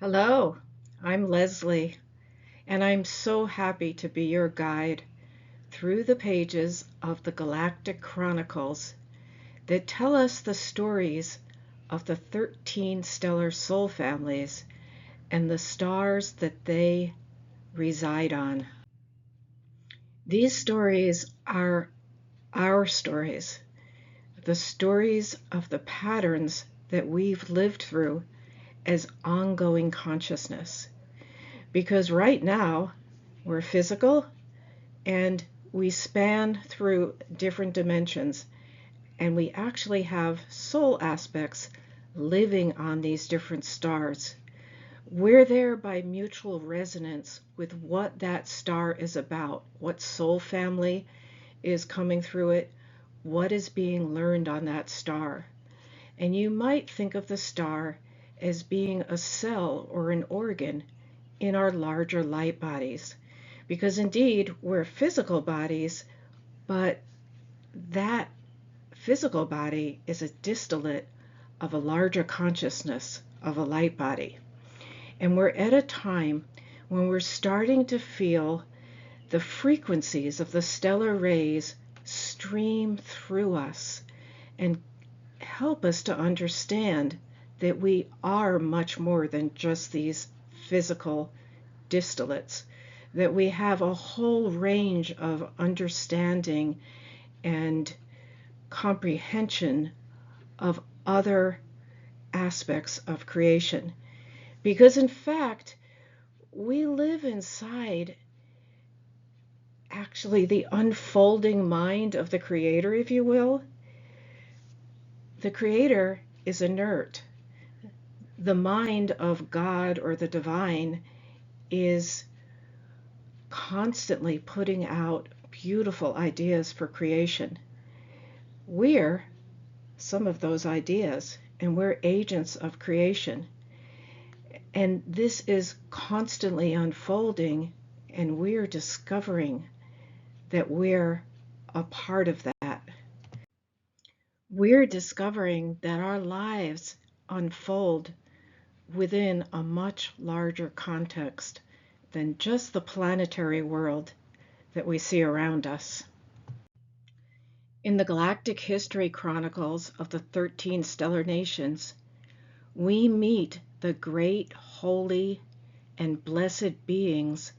Hello, I'm Leslie, and I'm so happy to be your guide through the pages of the Galactic Chronicles that tell us the stories of the 13 stellar soul families and the stars that they reside on. These stories are our stories, the stories of the patterns that we've lived through as ongoing consciousness. Because right now, we're physical and we span through different dimensions, and we actually have soul aspects living on these different stars. We're there by mutual resonance with what that star is about, what soul family is coming through it, what is being learned on that star. And you might think of the star as being a cell or an organ in our larger light bodies. Because indeed, we're physical bodies, but that physical body is a distillate of a larger consciousness of a light body. And we're at a time when we're starting to feel the frequencies of the stellar rays stream through us and help us to understand that we are much more than just these physical distillates, that we have a whole range of understanding and comprehension of other aspects of creation. Because in fact, we live inside actually the unfolding mind of the Creator, if you will. The Creator is inert. The mind of God or the divine is constantly putting out beautiful ideas for creation. We're some of those ideas, and we're agents of creation. And this is constantly unfolding, and we're discovering that we're a part of that. We're discovering that our lives unfold within a much larger context than just the planetary world that we see around us. In the Galactic History Chronicles of the 13 stellar nations, we meet the great, holy, and blessed beings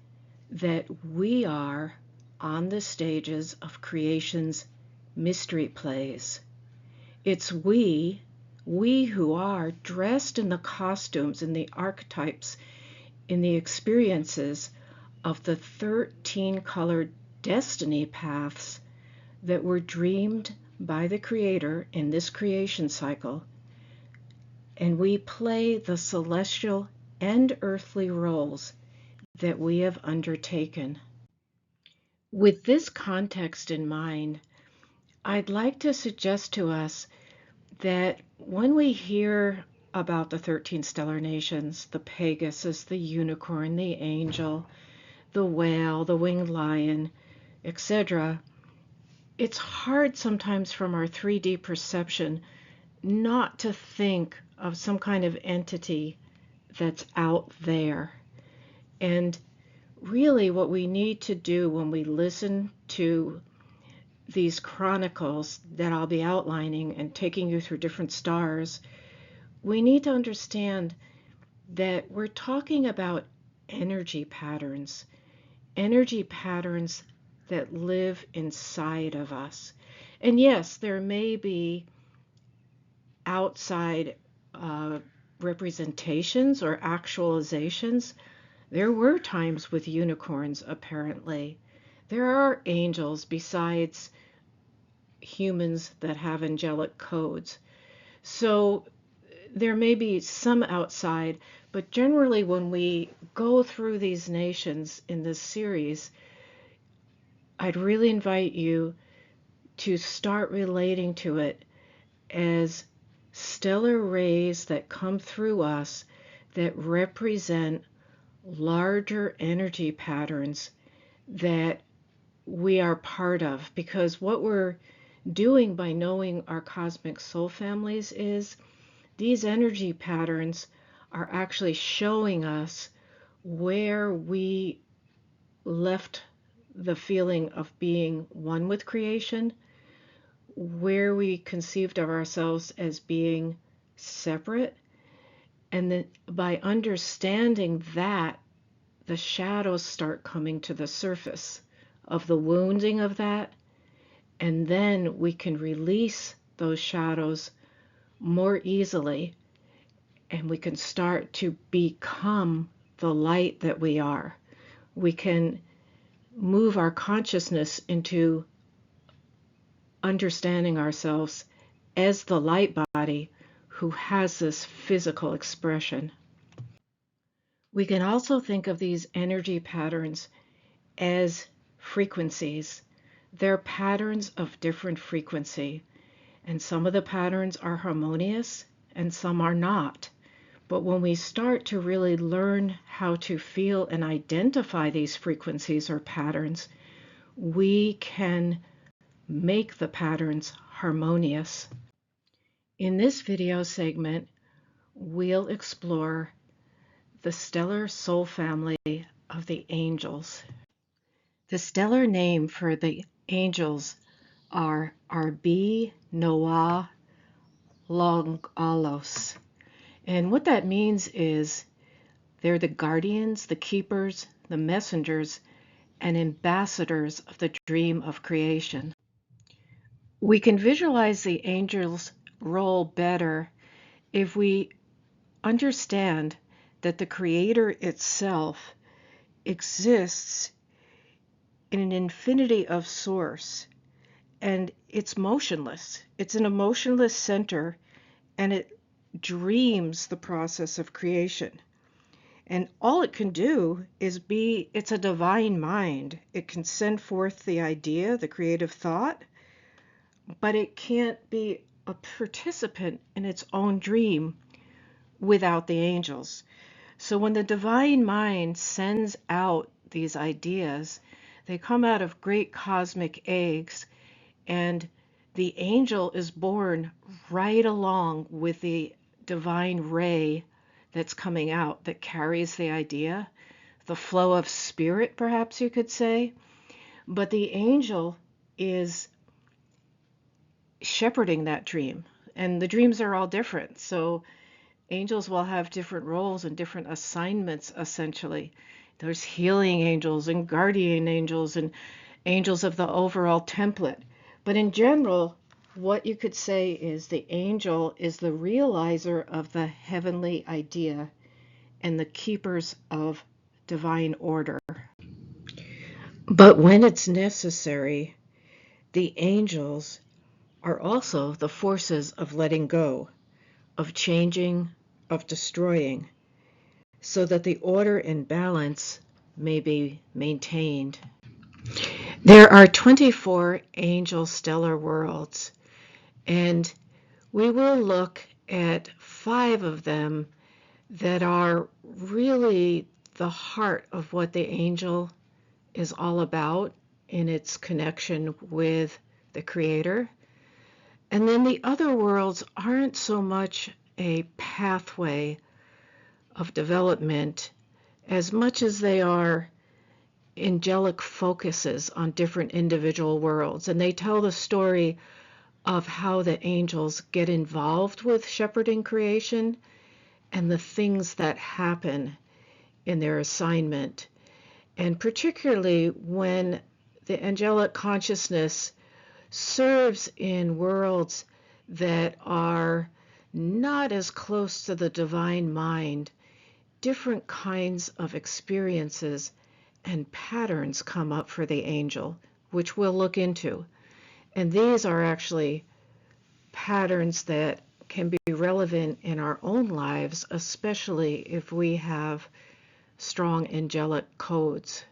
that we are on the stages of creation's mystery plays. It's we who are dressed in the costumes, in the archetypes, in the experiences of the 13 colored destiny paths that were dreamed by the Creator in this creation cycle, and we play the celestial and earthly roles that we have undertaken. With this context in mind, I'd like to suggest to us that when we hear about the 13 stellar nations, the Pegasus, the unicorn, the angel, the whale, the winged lion, etc., it's hard sometimes from our 3D perception not to think of some kind of entity that's out there. And really what we need to do when we listen to these chronicles that I'll be outlining and taking you through different stars, we need to understand that we're talking about energy patterns that live inside of us. And yes, there may be outside representations or actualizations. There were times with unicorns, apparently. There are angels besides humans that have angelic codes. So there may be some outside, but generally when we go through these nations in this series, I'd really invite you to start relating to it as stellar rays that come through us that represent larger energy patterns that we are part of. Because what we're doing by knowing our cosmic soul families is these energy patterns are actually showing us where we left the feeling of being one with creation, where we conceived of ourselves as being separate. And then by understanding that, the shadows start coming to the surface of the wounding of that. And then we can release those shadows more easily, and we can start to become the light that we are. We can move our consciousness into understanding ourselves as the light body who has this physical expression. We can also think of these energy patterns as frequencies. They're patterns of different frequency, and some of the patterns are harmonious and some are not. But when we start to really learn how to feel and identify these frequencies or patterns, we can make the patterns harmonious. In this video segment, we'll explore the stellar soul family of the angels. The stellar name for the angels are Arbi Noah Longalos. And what that means is they're the guardians, the keepers, the messengers, and ambassadors of the dream of creation. We can visualize the angels' role better if we understand that the Creator itself exists in an infinity of source, and it's motionless. It's an emotionless center, and it dreams the process of creation. And all it can do is it's a divine mind. It can send forth the idea, the creative thought, but it can't be a participant in its own dream without the angels. So when the divine mind sends out these ideas, they come out of great cosmic eggs, and the angel is born right along with the divine ray that's coming out that carries the idea, the flow of spirit, perhaps you could say. But the angel is shepherding that dream, and the dreams are all different. So angels will have different roles and different assignments, essentially. There's healing angels and guardian angels and angels of the overall template. But in general, what you could say is the angel is the realizer of the heavenly idea and the keepers of divine order. But when it's necessary, the angels are also the forces of letting go, of changing, of destroying, so that the order and balance may be maintained. There are 24 angel stellar worlds, and we will look at 5 of them that are really the heart of what the angel is all about in its connection with the Creator. And then the other worlds aren't so much a pathway of development as much as they are angelic focuses on different individual worlds. And they tell the story of how the angels get involved with shepherding creation and the things that happen in their assignment. And particularly when the angelic consciousness serves in worlds that are not as close to the divine mind, different kinds of experiences and patterns come up for the angel, which we'll look into. And these are actually patterns that can be relevant in our own lives, especially if we have strong angelic codes.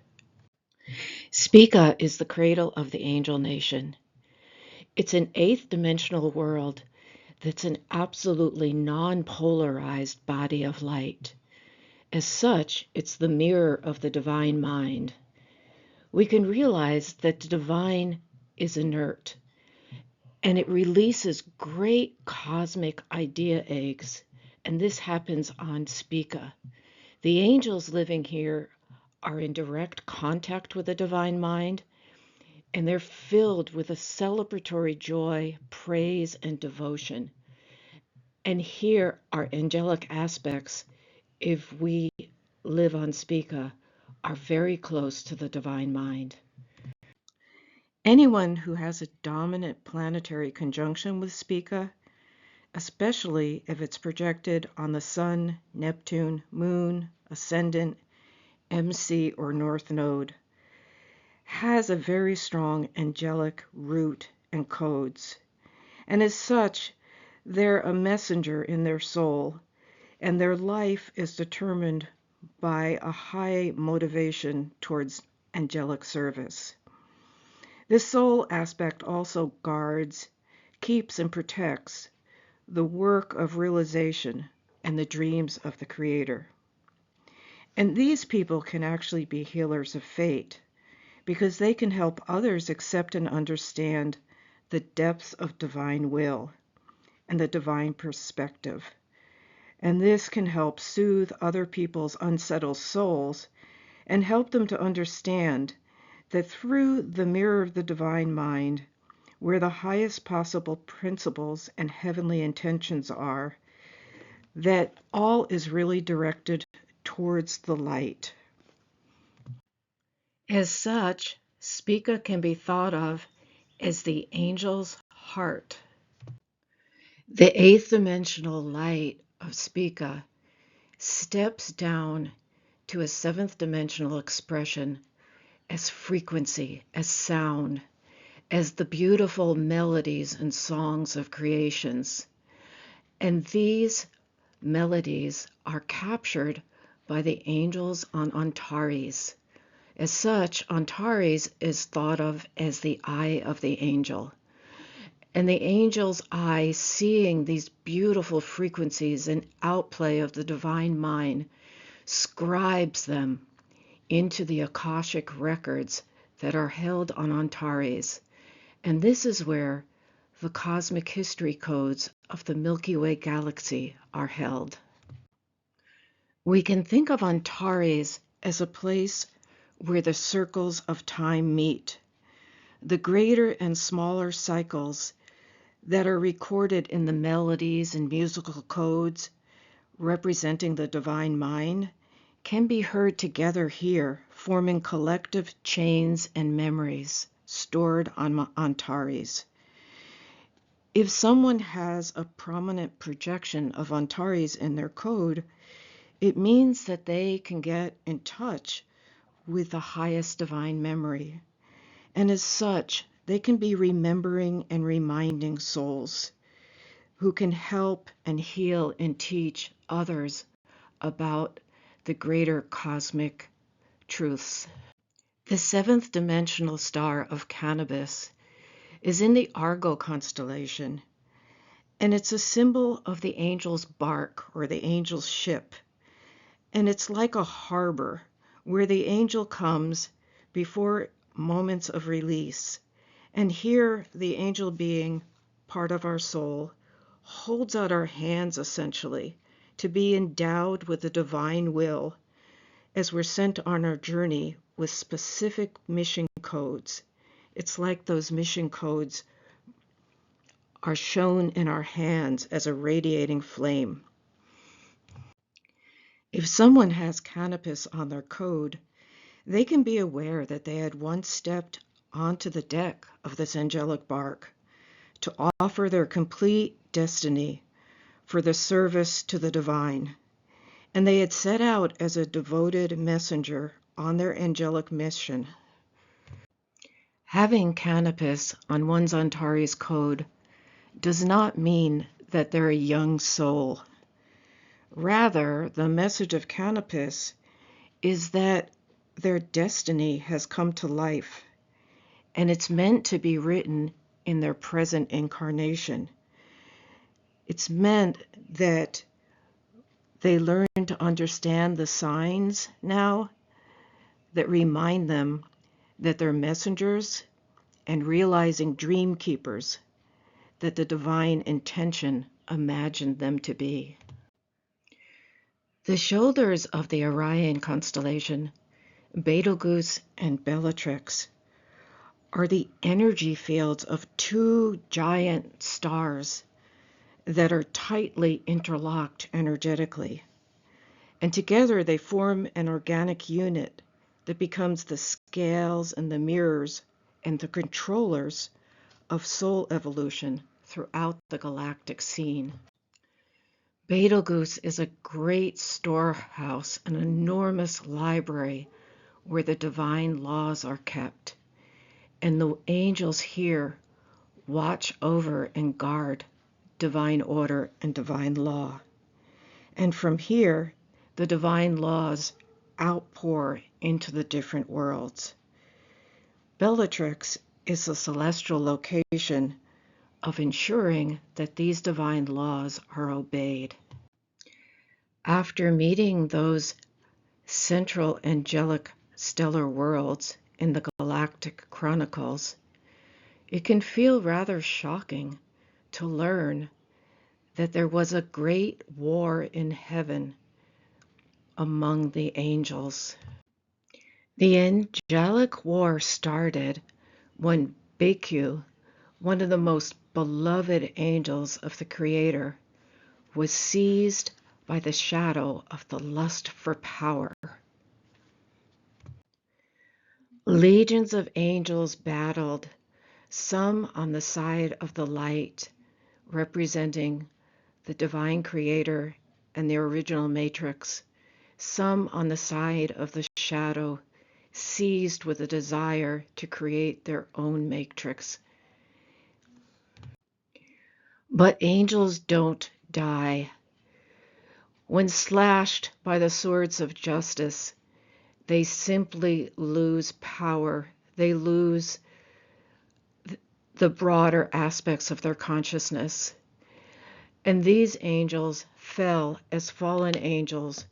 Spica is the cradle of the angel nation. It's an 8th dimensional world that's an absolutely non-polarized body of light. As such, it's the mirror of the divine mind. We can realize that the divine is inert, and it releases great cosmic idea eggs and this happens on Spica. The angels living here are in direct contact with the divine mind, and they're filled with a celebratory joy, praise, and devotion. And here are angelic aspects, if we live on Spica, are very close to the divine mind. Anyone who has a dominant planetary conjunction with Spica, especially if it's projected on the Sun, Neptune, Moon, Ascendant, MC, or North Node, has a very strong angelic root and codes. And as such, they're a messenger in their soul, and their life is determined by a high motivation towards angelic service. This soul aspect also guards, keeps, and protects the work of realization and the dreams of the Creator. And these people can actually be healers of fate, because they can help others accept and understand the depths of divine will and the divine perspective. And this can help soothe other people's unsettled souls and help them to understand that through the mirror of the divine mind, where the highest possible principles and heavenly intentions are, that all is really directed towards the light. As such, Spica can be thought of as the angel's heart. The eighth dimensional light of Spica steps down to a seventh dimensional expression as frequency, as sound, as the beautiful melodies and songs of creations. And these melodies are captured by the angels on Antares. As such, Antares is thought of as the eye of the angel. And the angel's eye, seeing these beautiful frequencies and outplay of the divine mind, scribes them into the Akashic records that are held on Antares. And this is where the cosmic history codes of the Milky Way galaxy are held. We can think of Antares as a place where the circles of time meet. The greater and smaller cycles that are recorded in the melodies and musical codes representing the divine mind can be heard together here, forming collective chains and memories stored on Antares. If someone has a prominent projection of Antares in their code, it means that they can get in touch with the highest divine memory. And as such, they can be remembering and reminding souls who can help and heal and teach others about the greater cosmic truths. The seventh dimensional star of Cannabis is in the Argo constellation, and it's a symbol of the angel's bark or the angel's ship. And it's like a harbor where the angel comes before moments of release. And here, the angel being part of our soul holds out our hands essentially to be endowed with the divine will as we're sent on our journey with specific mission codes. It's like those mission codes are shown in our hands as a radiating flame. If someone has cannabis on their code, they can be aware that they had once stepped onto the deck of this angelic bark to offer their complete destiny for the service to the divine. And they had set out as a devoted messenger on their angelic mission. Having cannabis on one's Antares code does not mean that they're a young soul. Rather, the message of cannabis is that their destiny has come to life, and it's meant to be written in their present incarnation. It's meant that they learn to understand the signs now that remind them that they're messengers and realizing dream keepers that the divine intention imagined them to be. The shoulders of the Orion constellation, Betelgeuse and Bellatrix, are the energy fields of two giant stars that are tightly interlocked energetically. And together they form an organic unit that becomes the scales and the mirrors and the controllers of soul evolution throughout the galactic scene. Betelgeuse is a great storehouse, an enormous library where the divine laws are kept, and the angels here watch over and guard divine order and divine law. And from here, the divine laws outpour into the different worlds. Bellatrix is a celestial location of ensuring that these divine laws are obeyed. After meeting those central angelic stellar worlds in the Galactic Chronicles, it can feel rather shocking to learn that there was a great war in heaven among the angels. The angelic war started when Baku, one of the most beloved angels of the Creator, was seized by the shadow of the lust for power. Legions of angels battled, some on the side of the light, representing the divine Creator and the original matrix, some on the side of the shadow, seized with a desire to create their own matrix. But angels don't die. When slashed by the swords of justice, they simply lose power. They lose the broader aspects of their consciousness. And these angels fell as fallen angels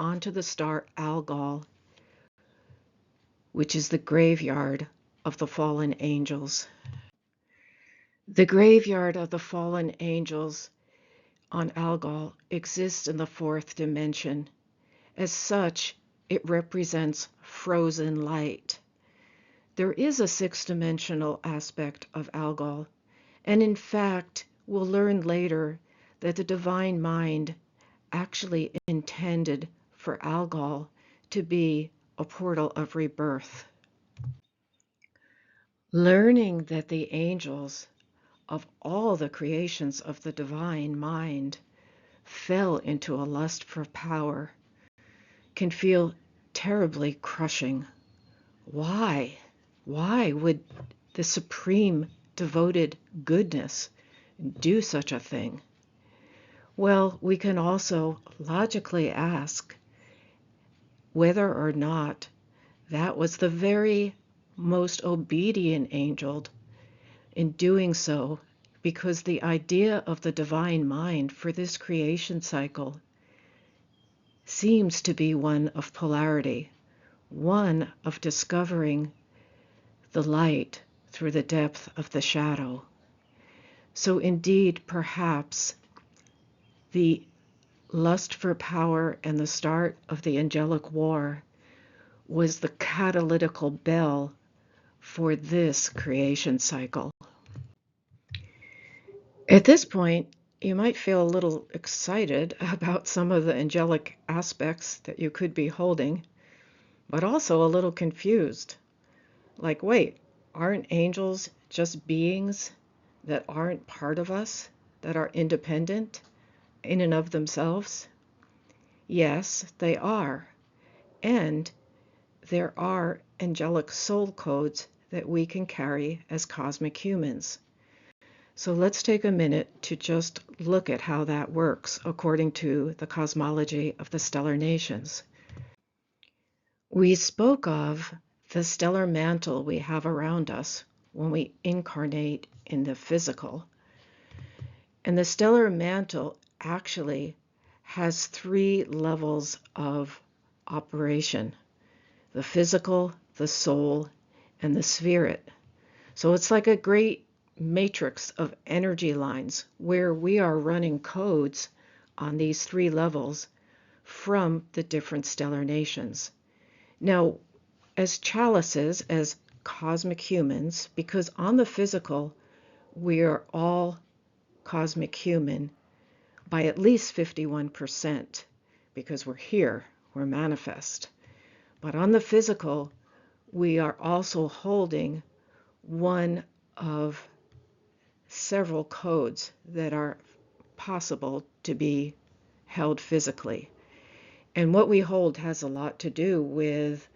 onto the star Algol, which is the graveyard of the fallen angels. The graveyard of the fallen angels on Algol exists in the fourth dimension. As such, it represents frozen light. There is a sixth-dimensional aspect of Algol, and in fact, we'll learn later that the divine mind actually intended for Algol to be a portal of rebirth. Learning that the angels of all the creations of the divine mind fell into a lust for power can feel terribly crushing. Why? Why would the supreme devoted goodness do such a thing? Well, we can also logically ask whether or not that was the very most obedient angel in doing so, because the idea of the divine mind for this creation cycle seems to be one of polarity, one of discovering the light through the depth of the shadow. So indeed, perhaps the lust for power and the start of the angelic war was the catalytical bell for this creation cycle. At this point, you might feel a little excited about some of the angelic aspects that you could be holding, but also a little confused. Like, wait, aren't angels just beings that aren't part of us, that are independent in and of themselves? Yes, they are. And there are angelic soul codes that we can carry as cosmic humans. So let's take a minute to just look at how that works according to the cosmology of the stellar nations. We spoke of the stellar mantle we have around us when we incarnate in the physical. And the stellar mantle actually has 3 levels of operation: the physical, the soul, and the spirit. So it's like a great matrix of energy lines where we are running codes on these 3 levels from the different stellar nations. Now, as chalices, as cosmic humans, because on the physical, we are all cosmic human by at least 51%, because we're here, we're manifest. But on the physical, we are also holding one of several codes that are possible to be held physically. And what we hold has a lot to do with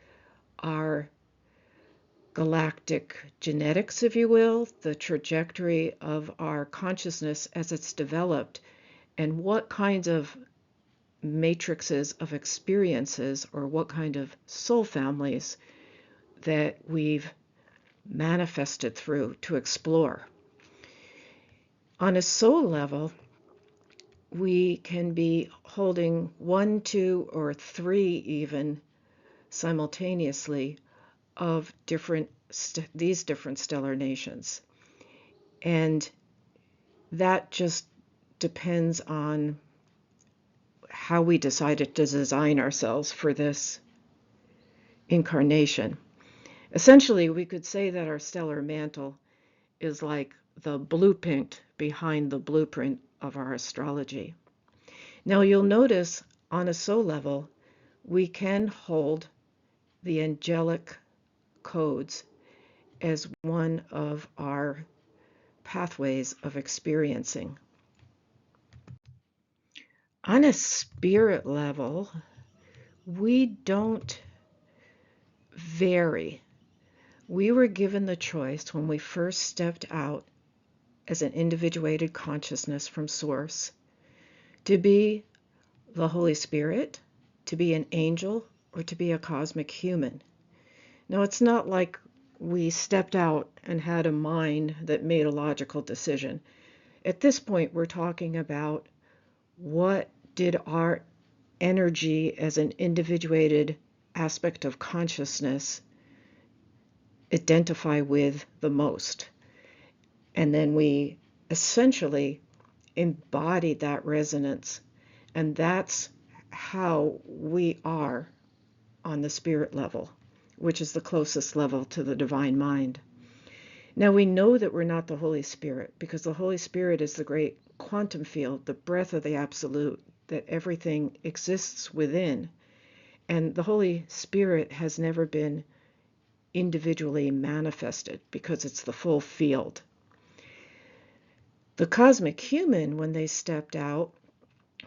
our galactic genetics, if you will, the trajectory of our consciousness as it's developed, and what kinds of matrices of experiences or what kind of soul families that we've manifested through to explore. On a soul level, we can be holding 1, 2, or 3 even simultaneously of these different stellar nations. And that just depends on how we decided to design ourselves for this incarnation. Essentially, we could say that our stellar mantle is like the blueprint behind the blueprint of our astrology. Now, you'll notice on a soul level, we can hold the angelic codes as one of our pathways of experiencing. On a spirit level, we don't vary. We were given the choice when we first stepped out as an individuated consciousness from Source to be the Holy Spirit, to be an angel, or to be a cosmic human. Now, it's not like we stepped out and had a mind that made a logical decision. At this point, we're talking about what did our energy as an individuated aspect of consciousness identify with the most. And then we essentially embodied that resonance. And that's how we are on the spirit level, which is the closest level to the divine mind. Now, we know that we're not the Holy Spirit because the Holy Spirit is the great quantum field, the breath of the absolute, that everything exists within. And the Holy Spirit has never been individually manifested because it's the full field. The cosmic human, when they stepped out,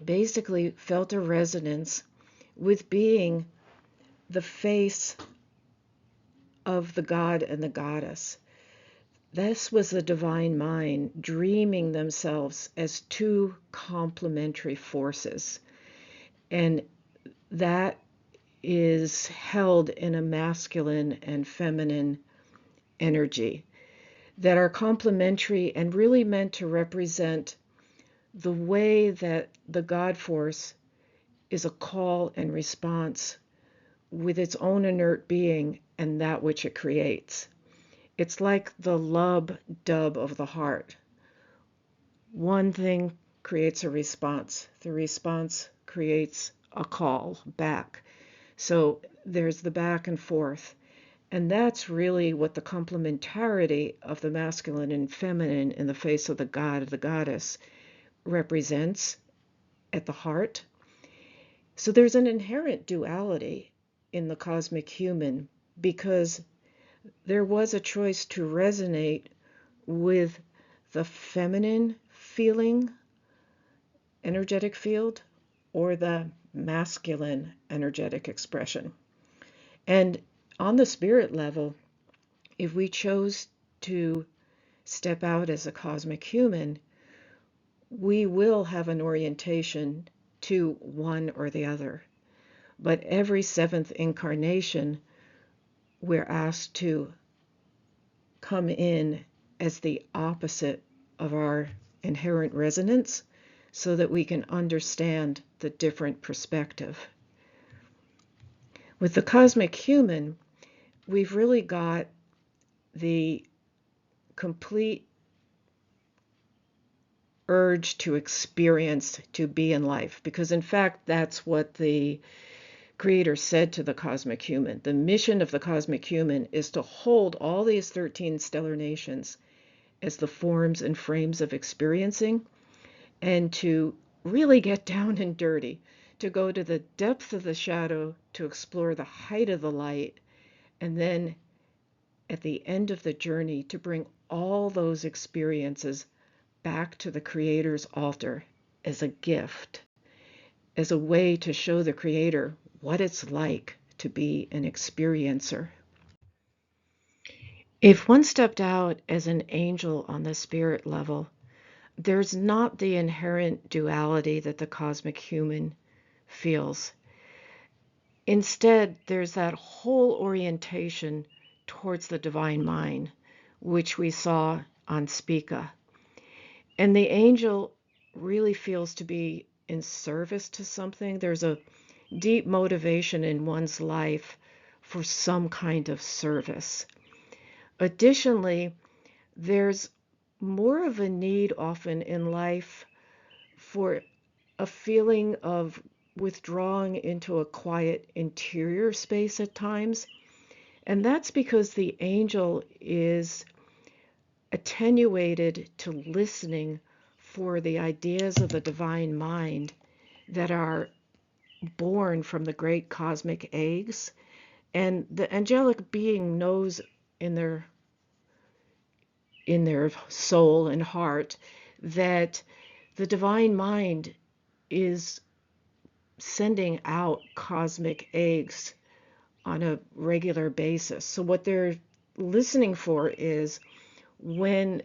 basically felt a resonance with being the face of the God and the goddess. This was the divine mind dreaming themselves as two complementary forces. And that is held in a masculine and feminine energy that are complementary and really meant to represent the way that the God force is a call and response with its own inert being and that which it creates. It's like the lub-dub of the heart. One thing creates a response. The response creates a call back. So there's the back and forth. And that's really what the complementarity of the masculine and feminine in the face of the god, the goddess, represents at the heart. So there's an inherent duality in the cosmic human because there was a choice to resonate with the feminine feeling, energetic field, or the masculine energetic expression. And on the spirit level, if we chose to step out as a cosmic human, we will have an orientation to one or the other. But every 7th incarnation, we're asked to come in as the opposite of our inherent resonance so that we can understand the different perspective. With the cosmic human, we've really got the complete urge to experience, to be in life, because in fact, that's what the Creator said to the cosmic human. The mission of the cosmic human is to hold all these 13 stellar nations as the forms and frames of experiencing, and to really get down and dirty, to go to the depth of the shadow, to explore the height of the light, and then at the end of the journey, to bring all those experiences back to the Creator's altar as a gift, as a way to show the Creator what it's like to be an experiencer. If one stepped out as an angel on the spirit level, there's not the inherent duality that the cosmic human feels. Instead, there's that whole orientation towards the divine mind, which we saw on Spica. And the angel really feels to be in service to something. There's a deep motivation in one's life for some kind of service. Additionally, there's more of a need often in life for a feeling of withdrawing into a quiet interior space at times. And that's because the angel is attenuated to listening for the ideas of the divine mind that are born from the great cosmic eggs. And the angelic being knows in their soul and heart that the divine mind is sending out cosmic eggs on a regular basis. So what they're listening for is when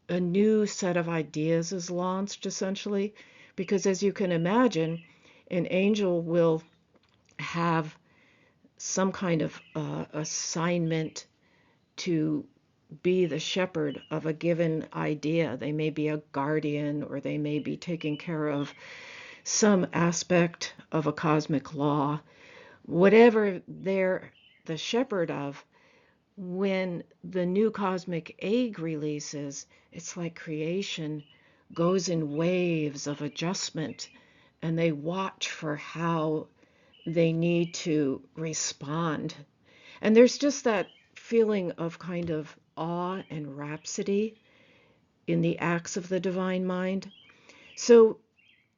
a new set of ideas is launched, essentially, because as you can imagine, an angel will have some kind of assignment to be the shepherd of a given idea. They may be a guardian, or they may be taking care of some aspect of a cosmic law. Whatever they're the shepherd of, when the new cosmic egg releases, it's like creation goes in waves of adjustment, and they watch for how they need to respond. And there's just that feeling of kind of awe and rhapsody in the acts of the divine mind. So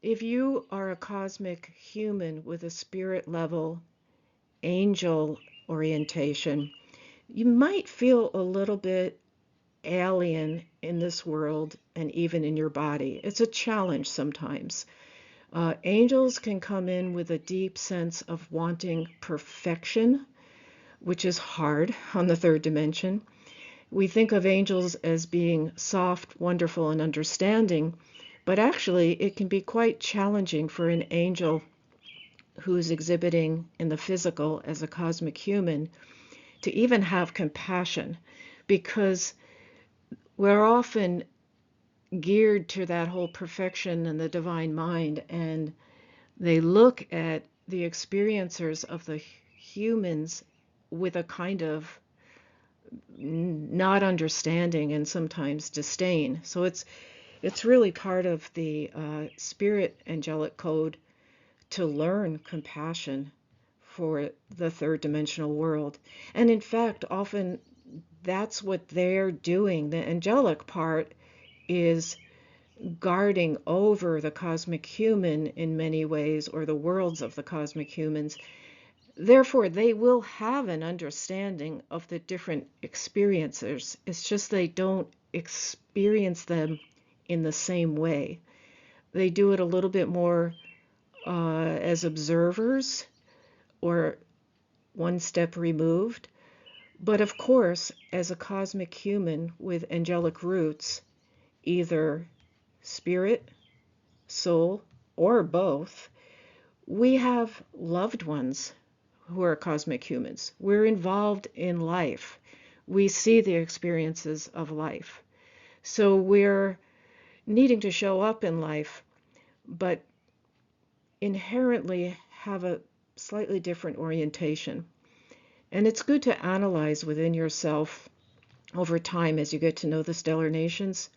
if you are a cosmic human with a spirit level angel orientation, you might feel a little bit alien in this world and even in your body. It's a challenge sometimes. Angels can come in with a deep sense of wanting perfection, which is hard on the third dimension. We think of angels as being soft, wonderful, and understanding, but actually it can be quite challenging for an angel who's exhibiting in the physical as a cosmic human to even have compassion, because we're often geared to that whole perfection and the divine mind, and they look at the experiencers of the humans with a kind of not understanding and sometimes disdain. So it's really part of the spirit angelic code to learn compassion for the third dimensional world. And in fact, often that's what they're doing. The angelic part is guarding over the cosmic human in many ways, or the worlds of the cosmic humans. Therefore, they will have an understanding of the different experiencers. It's just they don't experience them in the same way. They do it a little bit more as observers, or one step removed. But of course, as a cosmic human with angelic roots, either spirit, soul, or both, we have loved ones who are cosmic humans. We're involved in life. We see the experiences of life. So we're needing to show up in life, but inherently have a slightly different orientation. And it's good to analyze within yourself over time as you get to know the stellar nations.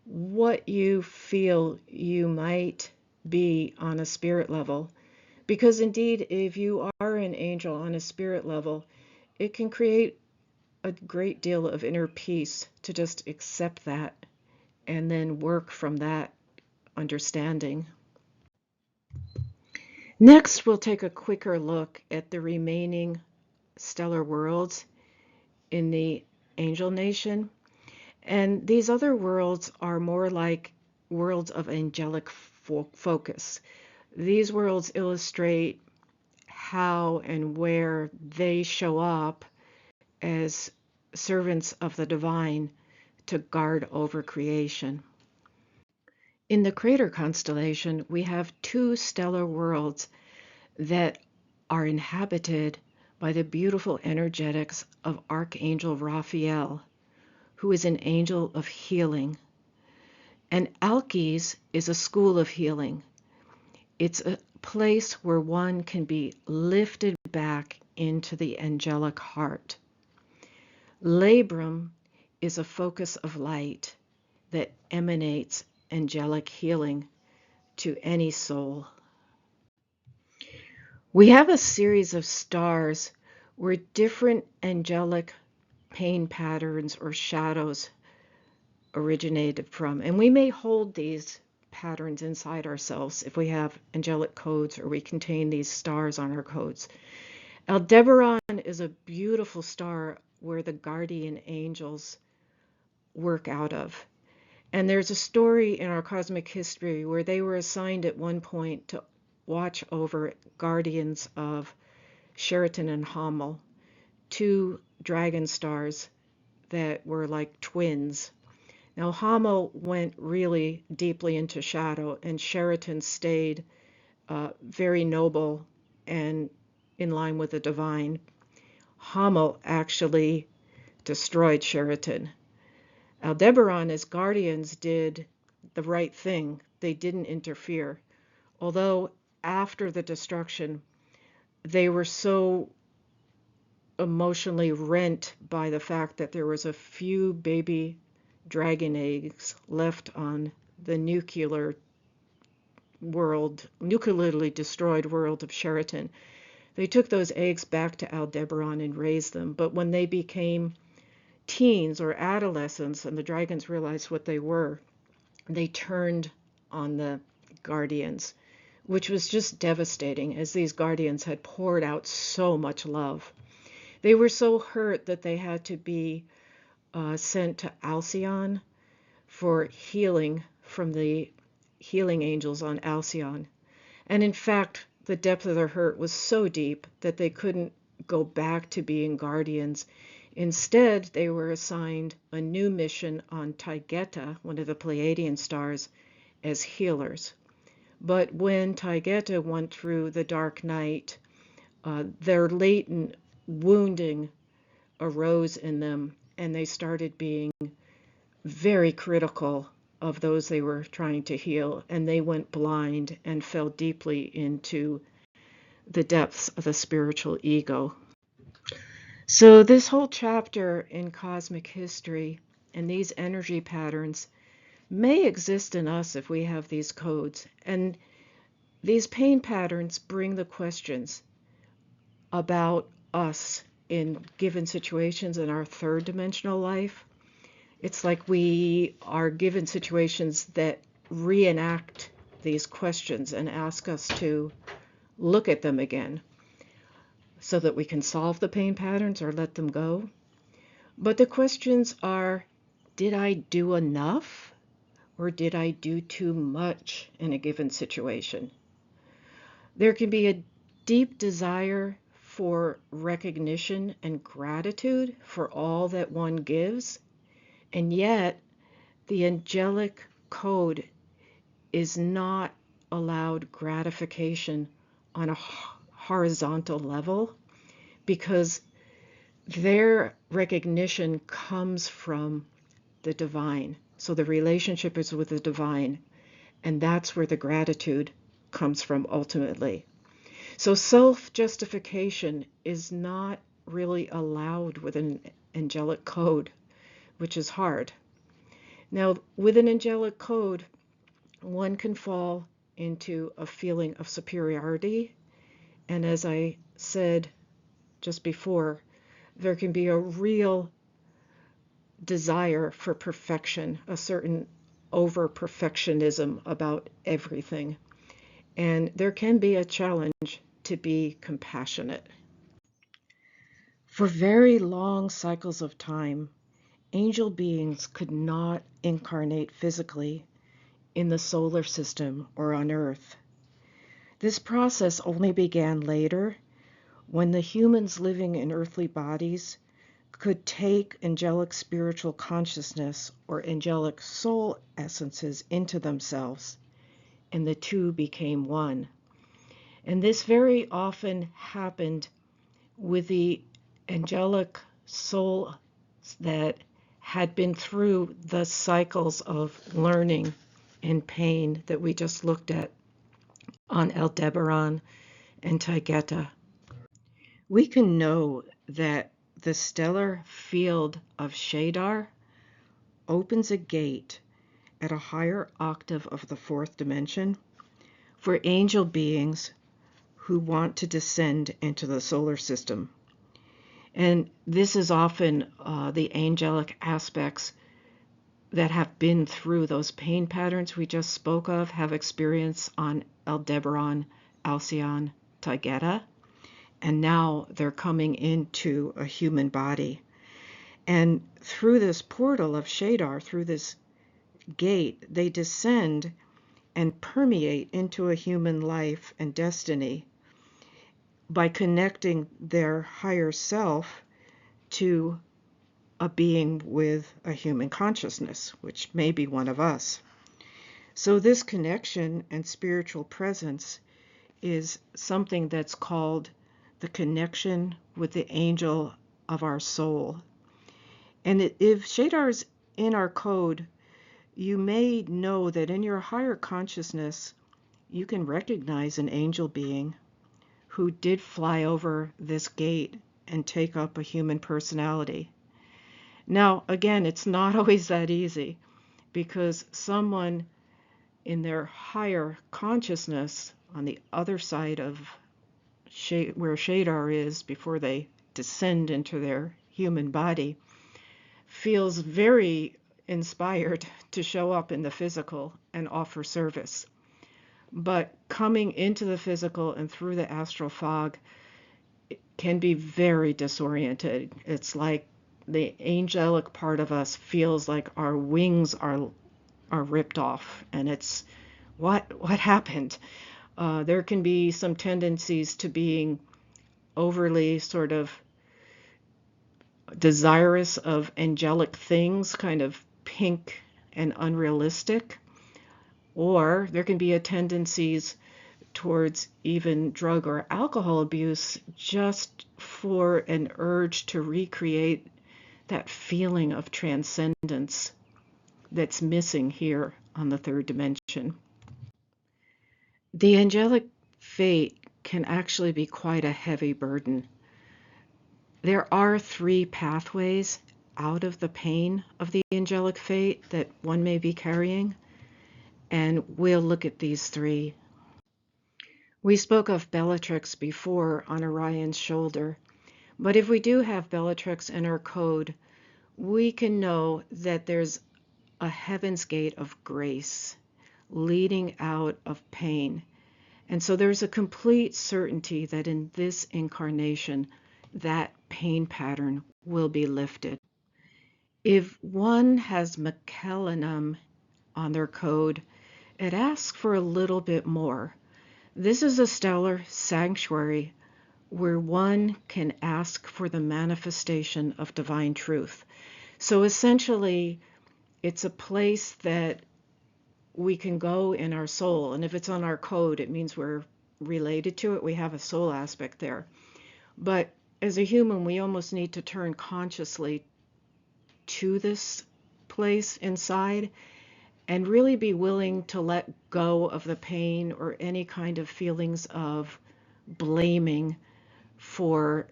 what you feel you might be on a spirit level. Because indeed, if you are an angel on a spirit level, it can create a great deal of inner peace to just accept that and then work from that understanding. Next, we'll take a quicker look at the remaining stellar worlds in the angel nation. And these other worlds are more like worlds of angelic focus. These worlds illustrate how and where they show up as servants of the divine to guard over creation. In the crater constellation, we have two stellar worlds that are inhabited by the beautiful energetics of Archangel Raphael, who is an angel of healing. And Alkes is a school of healing. It's a place where one can be lifted back into the angelic heart. Labrum is a focus of light that emanates angelic healing to any soul. We have a series of stars where different angelic pain patterns or shadows originated from. And we may hold these patterns inside ourselves if we have angelic codes or we contain these stars on our codes. Aldebaran is a beautiful star where the guardian angels work out of. And there's a story in our cosmic history where they were assigned at one point to watch over guardians of Sheraton and Hamel, two dragon stars that were like twins. Now, Hamel went really deeply into shadow, and Sheraton stayed very noble and in line with the divine. Hamel actually destroyed Sheraton. Aldebaran, as guardians, did the right thing. They didn't interfere. Although after the destruction, they were so emotionally rent by the fact that there was a few baby dragon eggs left on the nuclearly destroyed world of Sheraton. They took those eggs back to Aldebaran and raised them. But when they became teens or adolescents and the dragons realized what they were, they turned on the guardians, which was just devastating, as these guardians had poured out so much love. They were so hurt that they had to be sent to Alcyon for healing from the healing angels on Alcyon. And in fact, the depth of their hurt was so deep that they couldn't go back to being guardians. Instead, they were assigned a new mission on Taygeta, one of the Pleiadian stars, as healers. But when Taygeta went through the dark night, their latent wounding arose in them, and they started being very critical of those they were trying to heal, and they went blind and fell deeply into the depths of the spiritual ego. So this whole chapter in cosmic history and these energy patterns may exist in us if we have these codes. And these pain patterns bring the questions about us in given situations in our third dimensional life. It's like we are given situations that reenact these questions and ask us to look at them again so that we can solve the pain patterns or let them go. But the questions are, did I do enough or did I do too much in a given situation? There can be a deep desire for recognition and gratitude for all that one gives, and yet the angelic code is not allowed gratification on a horizontal level because their recognition comes from the divine. So the relationship is with the divine, and that's where the gratitude comes from ultimately. So self-justification is not really allowed with an angelic code, which is hard. Now, with an angelic code, one can fall into a feeling of superiority. And as I said just before, there can be a real desire for perfection, a certain over perfectionism about everything. And there can be a challenge to be compassionate. For very long cycles of time, angel beings could not incarnate physically in the solar system or on Earth. This process only began later when the humans living in earthly bodies could take angelic spiritual consciousness or angelic soul essences into themselves, and the two became one. And this very often happened with the angelic soul that had been through the cycles of learning and pain that we just looked at on Aldebaran and Taygeta. We can know that the stellar field of Shadar opens a gate at a higher octave of the fourth dimension for angel beings who want to descend into the solar system. And this is often the angelic aspects that have been through those pain patterns we just spoke of, have experience on Aldebaran, Alcyon, Taygeta, and now they're coming into a human body. And through this portal of Shadar, through this gate, they descend and permeate into a human life and destiny by connecting their higher self to a being with a human consciousness, which may be one of us. So this connection and spiritual presence is something that's called the connection with the angel of our soul. And if Shadar is in our code, you may know that in your higher consciousness, you can recognize an angel being who did fly over this gate and take up a human personality. Now, again, it's not always that easy, because someone in their higher consciousness on the other side of where Shadar is before they descend into their human body feels very inspired to show up in the physical and offer service. But coming into the physical and through the astral fog can be very disoriented. It's like the angelic part of us feels like our wings are ripped off, and it's what happened. There can be some tendencies to being overly sort of desirous of angelic things, kind of pink and unrealistic, or there can be a tendencies towards even drug or alcohol abuse just for an urge to recreate that feeling of transcendence that's missing here on the third dimension. The angelic fate can actually be quite a heavy burden. There are 3 pathways out of the pain of the angelic fate that one may be carrying, and we'll look at these 3. We spoke of Bellatrix before on Orion's shoulder, but if we do have Bellatrix in our code, we can know that there's a heaven's gate of grace leading out of pain. And so there's a complete certainty that in this incarnation, that pain pattern will be lifted. If one has McKellenum on their code, it asks for a little bit more. This is a stellar sanctuary where one can ask for the manifestation of divine truth. So essentially, it's a place that we can go in our soul. And if it's on our code, it means we're related to it. We have a soul aspect there. But as a human, we almost need to turn consciously to this place inside and really be willing to let go of the pain or any kind of feelings of blaming for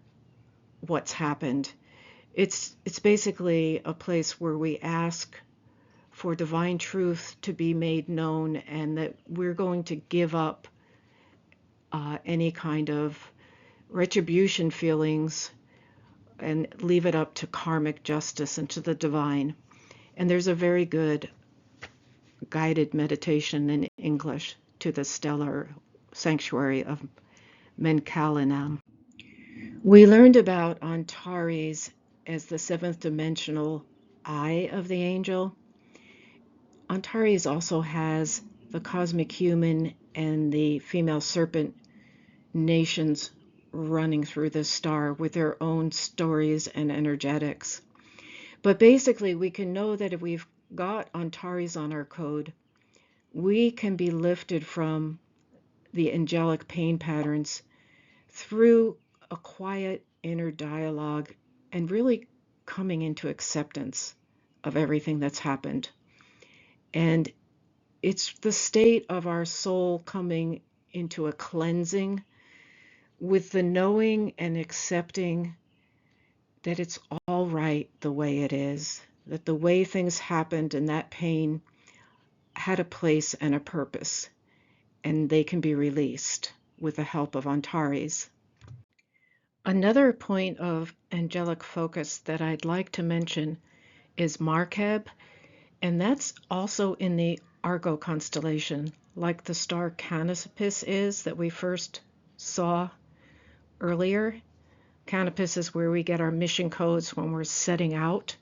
what's happened. It's basically a place where we ask for divine truth to be made known, and that we're going to give up any kind of retribution feelings and leave it up to karmic justice and to the divine. And there's a very good guided meditation in English to the stellar sanctuary of Menkalinam. We learned about Antares as the seventh dimensional eye of the angel. Antares also has the cosmic human and the female serpent nations running through this star with their own stories and energetics. But basically, we can know that if we've got Antares on our code, we can be lifted from the angelic pain patterns through a quiet inner dialogue and really coming into acceptance of everything that's happened. And it's the state of our soul coming into a cleansing with the knowing and accepting that it's all right the way it is, that the way things happened and that pain had a place and a purpose, and they can be released with the help of Antares. Another point of angelic focus that I'd like to mention is Markeb, and that's also in the Argo constellation, like the star Canopus is that we first saw earlier. Canopus is where we get our mission codes when we're setting out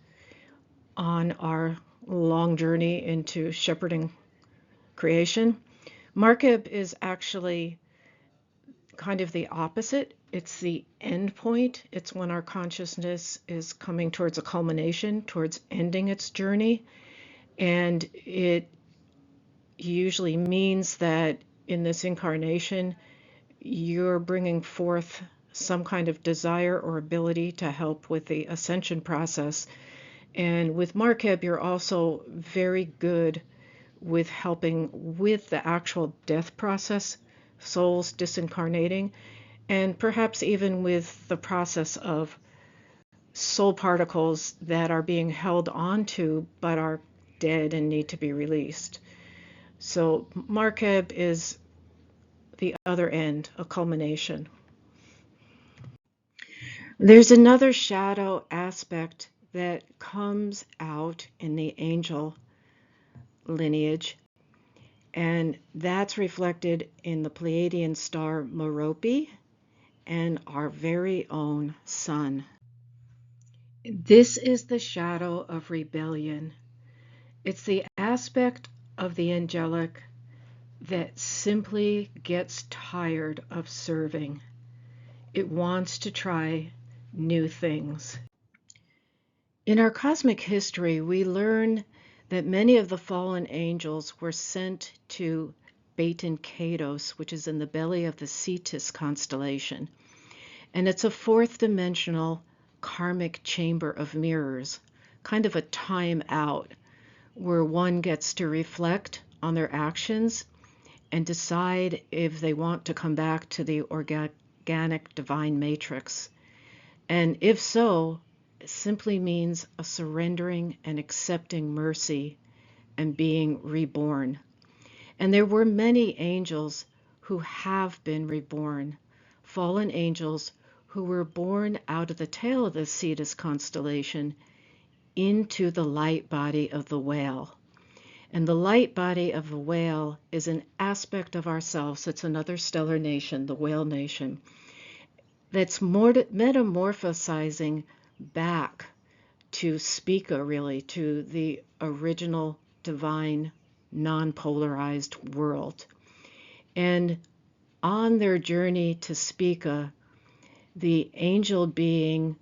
on our long journey into shepherding creation. Markeb is actually kind of the opposite. It's the end point. It's when our consciousness is coming towards a culmination, towards ending its journey. And it usually means that in this incarnation, you're bringing forth some kind of desire or ability to help with the ascension process. And with Markeb, you're also very good with helping with the actual death process, souls disincarnating, and perhaps even with the process of soul particles that are being held onto but are dead and need to be released. So Markeb is the other end, a culmination. There's another shadow aspect that comes out in the angel lineage, and that's reflected in the Pleiadian star Merope and our very own sun. This is the shadow of rebellion. It's the aspect of the angelic that simply gets tired of serving. It wants to try new things. In our cosmic history, we learn that many of the fallen angels were sent to Beten Kados, which is in the belly of the Cetus constellation. And it's a fourth dimensional karmic chamber of mirrors, kind of a time out, where one gets to reflect on their actions and decide if they want to come back to the organic divine matrix. And if so, it simply means a surrendering and accepting mercy and being reborn. And there were many angels who have been reborn, fallen angels who were born out of the tail of the Cetus constellation into the light body of the whale. And the light body of the whale is an aspect of ourselves. It's another stellar nation, the whale nation, that's more metamorphosizing back to Spica, really, to the original divine non-polarized world. And on their journey to Spica, the angel being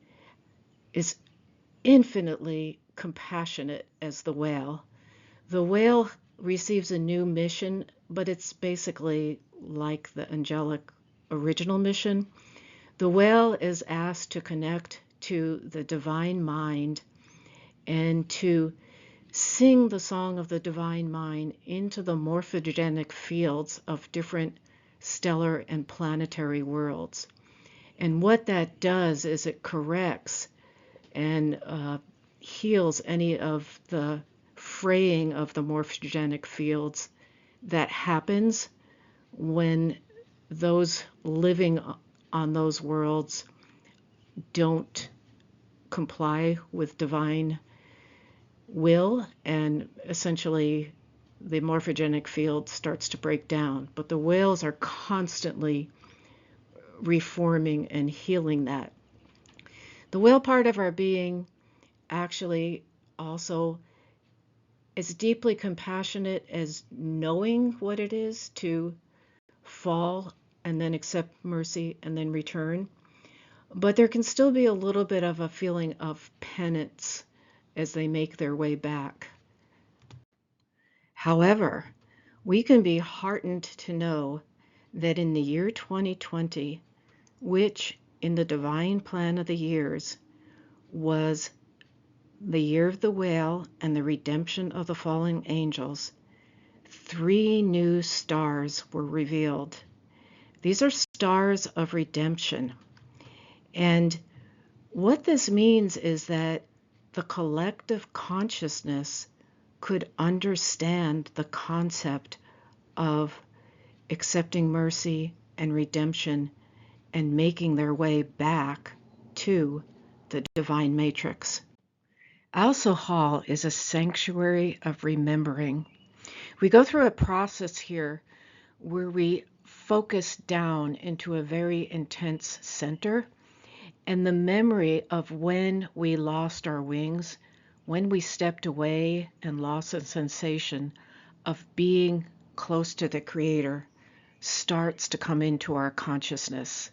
is infinitely compassionate as the whale. The whale receives a new mission, but it's basically like the angelic original mission. The whale is asked to connect to the divine mind and to sing the song of the divine mind into the morphogenic fields of different stellar and planetary worlds. And what that does is it corrects and heals any of the fraying of the morphogenic fields that happens when those living on those worlds don't comply with divine will, and essentially the morphogenic field starts to break down. But the whales are constantly reforming and healing that. The whale part of our being actually also is deeply compassionate as knowing what it is to fall and then accept mercy and then return. But there can still be a little bit of a feeling of penance as they make their way back. However, we can be heartened to know that in the year 2020, which in the divine plan of the years was the year of the whale and the redemption of the fallen angels, 3 new stars were revealed. These are stars of redemption. And what this means is that the collective consciousness could understand the concept of accepting mercy and redemption and making their way back to the divine matrix. Also, Hall is a sanctuary of remembering. We go through a process here where we focus down into a very intense center, and the memory of when we lost our wings, when we stepped away and lost a sensation of being close to the Creator, starts to come into our consciousness.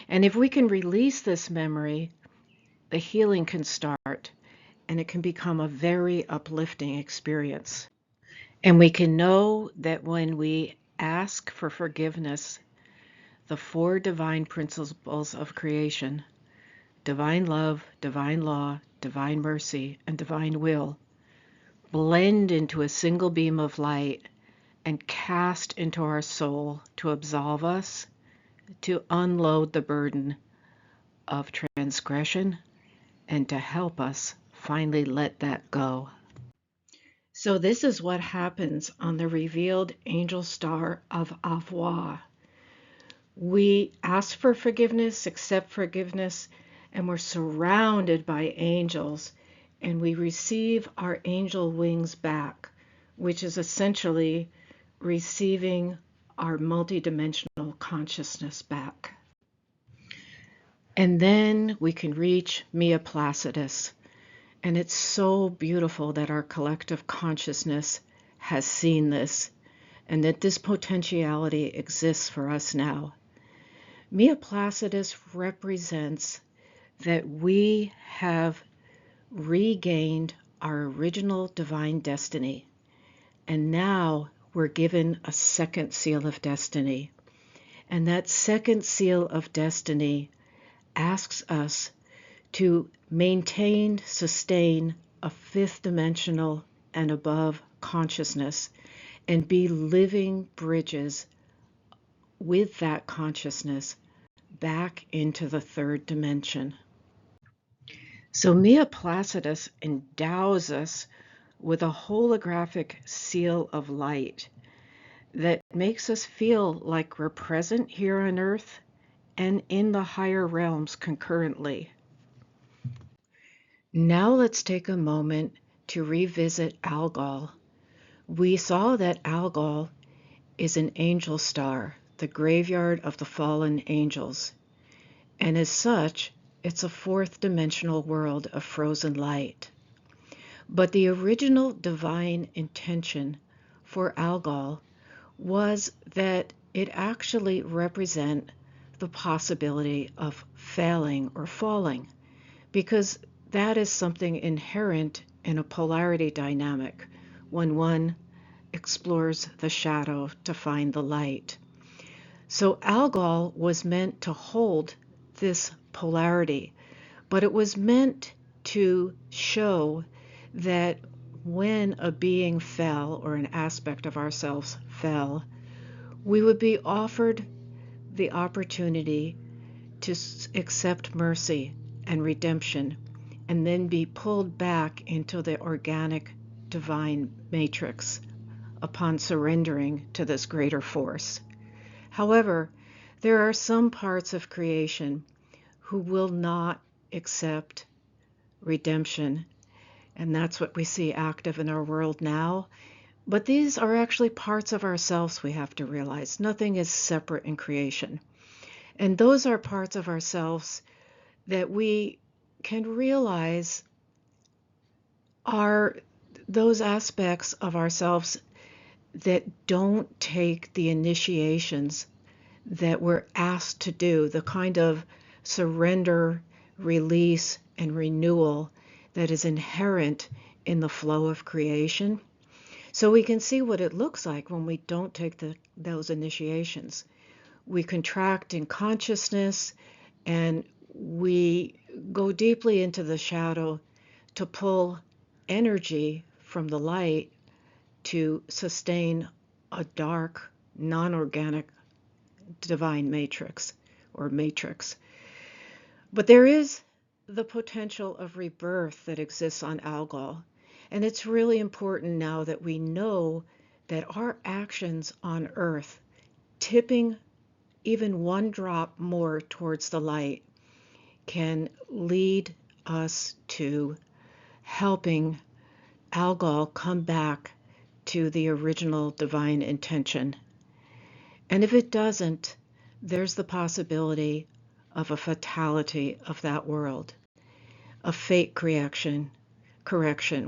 And if we can release this memory, the healing can start, and it can become a very uplifting experience. And we can know that when we ask for forgiveness, the 4 divine principles of creation, divine love, divine law, divine mercy, and divine will, blend into a single beam of light and cast into our soul to absolve us, to unload the burden of transgression, and to help us finally let that go. So this is what happens on the revealed angel star of Avoir. We ask for forgiveness, accept forgiveness, and we're surrounded by angels, and we receive our angel wings back, which is essentially receiving our multidimensional consciousness back. And then we can reach Mia Placidus. And it's so beautiful that our collective consciousness has seen this, and that this potentiality exists for us now. Mia Placidus represents that we have regained our original divine destiny, and now we're given a second seal of destiny. And that second seal of destiny asks us to maintain, sustain a 5th dimensional and above consciousness, and be living bridges with that consciousness back into the 3rd dimension. So Mia Placidus endows us with a holographic seal of light that makes us feel like we're present here on Earth and in the higher realms concurrently. Now let's take a moment to revisit Algol. We saw that Algol is an angel star, the graveyard of the fallen angels, and as such, it's a 4th dimensional world of frozen light. But the original divine intention for Algol was that it actually represent the possibility of failing or falling, because that is something inherent in a polarity dynamic when one explores the shadow to find the light. So Algol was meant to hold this polarity, but it was meant to show that when a being fell, or an aspect of ourselves fell, we would be offered the opportunity to accept mercy and redemption, and then be pulled back into the organic divine matrix upon surrendering to this greater force. However, there are some parts of creation who will not accept redemption, and that's what we see active in our world now. But these are actually parts of ourselves, we have to realize. Nothing is separate in creation. And those are parts of ourselves that we can realize are those aspects of ourselves that don't take the initiations that we're asked to do, the kind of surrender, release, and renewal that is inherent in the flow of creation. So we can see what it looks like when we don't take those initiations. We contract in consciousness and we go deeply into the shadow to pull energy from the light to sustain a dark, non-organic divine matrix or matrix. But there is the potential of rebirth that exists on Algol. And it's really important now that we know that our actions on Earth, tipping even one drop more towards the light, can lead us to helping Algol come back to the original divine intention. And if it doesn't, there's the possibility of a fatality of that world, a fate correction,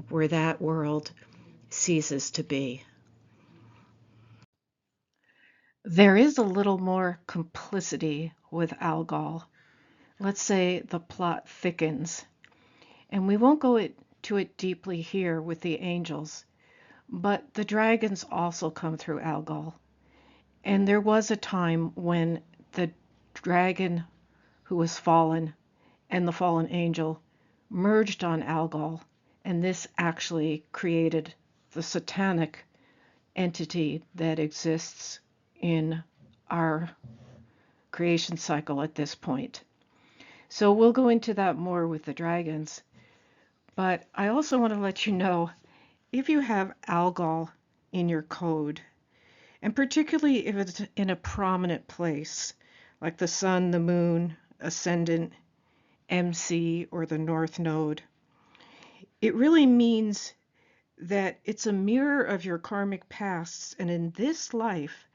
where that world ceases to be. There is a little more complicity with Algol. Let's say the plot thickens, and we won't go to it deeply here with the angels, but the dragons also come through Algol. And there was a time when the dragon who was fallen and the fallen angel merged on Algol, and this actually created the satanic entity that exists in our creation cycle at this point. So we'll go into that more with the dragons, but I also want to let you know, if you have Algol in your code, and particularly if it's in a prominent place, like the sun, the moon, ascendant, MC, or the north node, it really means that it's a mirror of your karmic pasts, and in this life,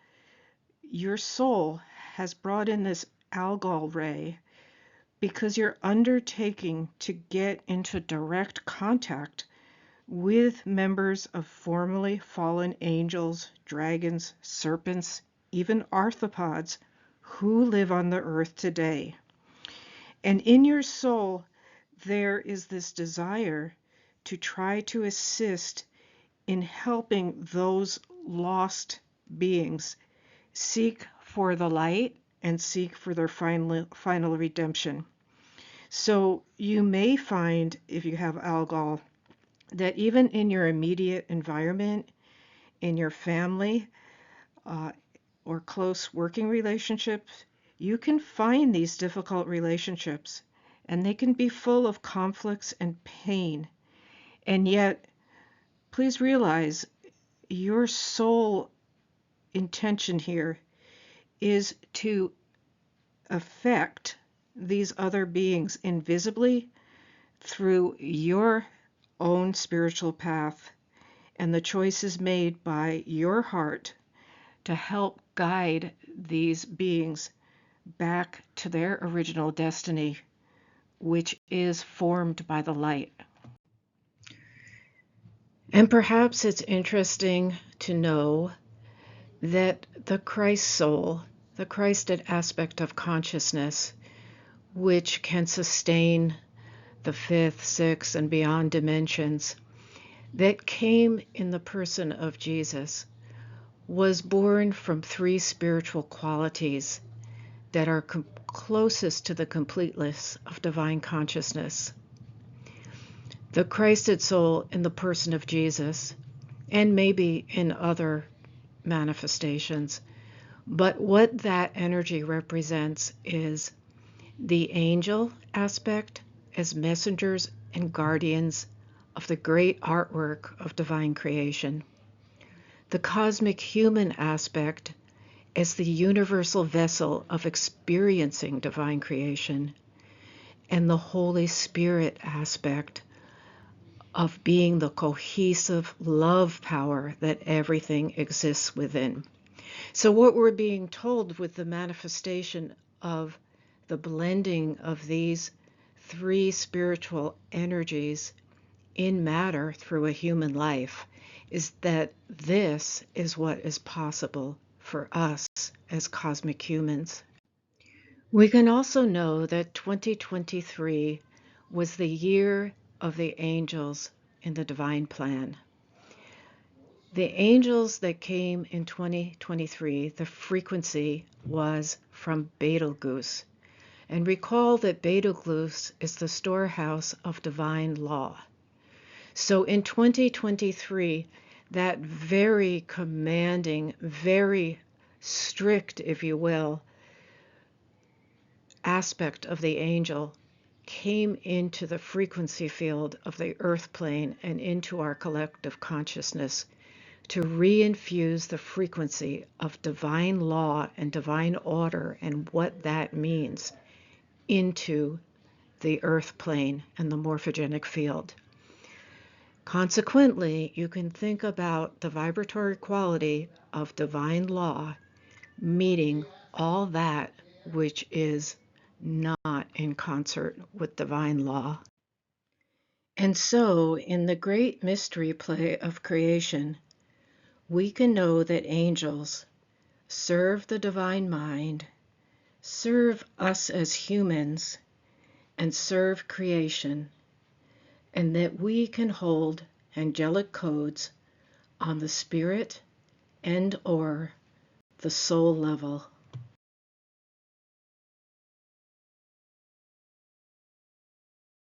your soul has brought in this Algol ray because you're undertaking to get into direct contact with members of formerly fallen angels, dragons, serpents, even arthropods who live on the earth today. And in your soul, there is this desire to try to assist in helping those lost beings seek for the light and seek for their final redemption. So you may find, if you have Algol, that even in your immediate environment, in your family, or close working relationships, you can find these difficult relationships, and they can be full of conflicts and pain. And yet, please realize your soul intention here is to affect these other beings invisibly through your own spiritual path and the choices made by your heart to help guide these beings back to their original destiny, which is formed by the light. And perhaps it's interesting to know that the Christ soul, the Christed aspect of consciousness, which can sustain the fifth, sixth, and beyond dimensions, that came in the person of Jesus, was born from three spiritual qualities that are closest to the completeness of divine consciousness. The Christed soul in the person of Jesus, and maybe in other manifestations, but what that energy represents is the angel aspect as messengers and guardians of the great artwork of divine creation. The cosmic human aspect as the universal vessel of experiencing divine creation, and the Holy Spirit aspect of being the cohesive love power that everything exists within. So what we're being told with the manifestation of the blending of these three spiritual energies in matter through a human life is that this is what is possible for us as cosmic humans. We can also know that 2023 was the year of the angels in the divine plan. The angels that came in 2023, the frequency was from Betelgeuse. And recall that Betelgeuse is the storehouse of divine law. So in 2023, that very commanding, very strict, if you will, aspect of the angel came into the frequency field of the earth plane and into our collective consciousness to reinfuse the frequency of divine law and divine order and what that means into the earth plane and the morphogenic field. Consequently, you can think about the vibratory quality of divine law meeting all that which is not in concert with divine law. And so, in the great mystery play of creation, we can know that angels serve the divine mind, serve us as humans, and serve creation, and that we can hold angelic codes on the spirit and or the soul level.